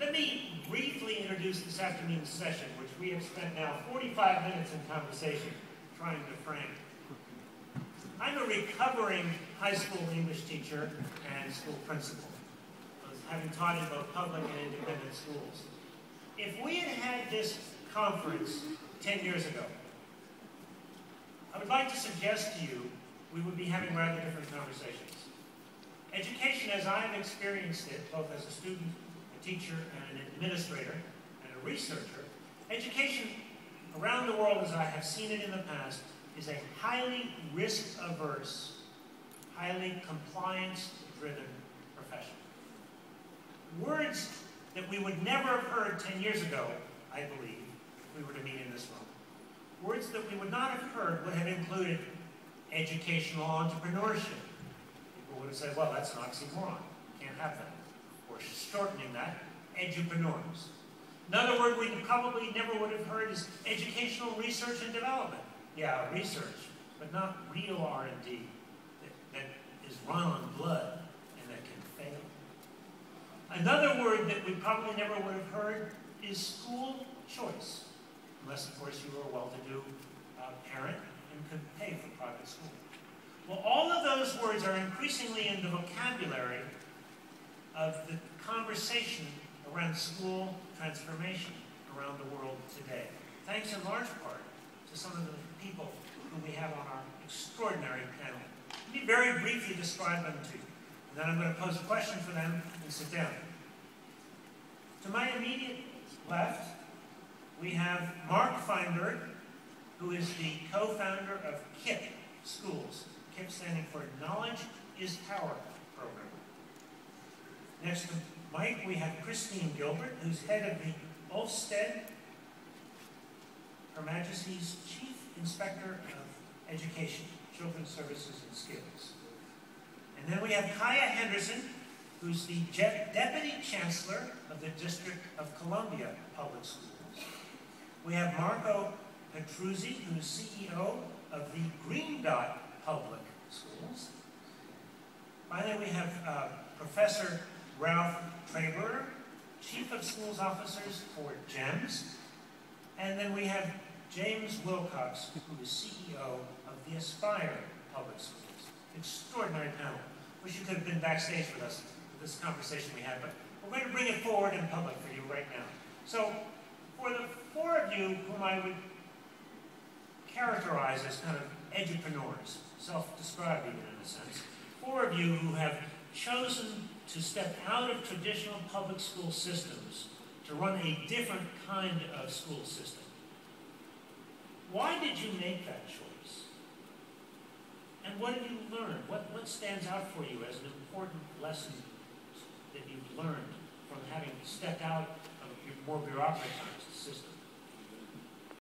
Let me briefly introduce this afternoon's session, which we have spent now 45 minutes in conversation trying to frame. I'm a recovering high school English teacher and school principal, having taught in both public and independent schools. If we had had this conference 10 years ago, I would like to suggest to you we would be having rather different conversations. Education, as I've experienced it, both as a student, a teacher, and an administrator, and a researcher, education around the world, as I have seen it in the past, is a highly risk-averse, highly compliance-driven profession. Words that we would never have heard 10 years ago, I believe, if we were to meet in this room. Words that we would not have heard would have included educational entrepreneurship. People would have said, well, that's an oxymoron. Can't have that. Or shortening that, edupreneurs. Another word we probably never would have heard is educational research and development. Yeah, research, but not real R&D that is run on blood and that can fail. Another word that we probably never would have heard is school choice, unless, of course, you were a well-to-do parent and could pay for private school. Well, all of those words are increasingly in the vocabulary of the conversation around school transformation around the world today, thanks in large part to some of the people who we have on our extraordinary panel. Let me very briefly describe them to you, and then I'm going to pose a question for them and sit down. To my immediate left, we have Mark Feinberg, who is the co-founder of KIP Schools. KIP standing for Knowledge is Power program. Next to Mike, we have Christine Gilbert, who's head of the Olmsted, Her Majesty's Chief Inspector of Education, Children's Services and Skills. And then we have Kaya Henderson, who's the Deputy Chancellor of the District of Columbia Public Schools. We have Marco Petruzzi, who's CEO of the Green Dot Public Schools. Finally, we have Professor Ralph Traber, Chief of Schools Officers for GEMS. And then we have James Wilcox, who is CEO of the Aspire Public Schools. Extraordinary panel. Wish you could have been backstage with us for this conversation we had, but we're going to bring it forward in public for you right now. So, for the four of you whom I would characterize as kind of edupreneurs, self-described even in a sense, four of you who have chosen to step out of traditional public school systems to run a different kind of school system. Why did you make that choice? And what have you learned? What stands out for you as an important lesson that you've learned from having stepped out of your more bureaucratized system?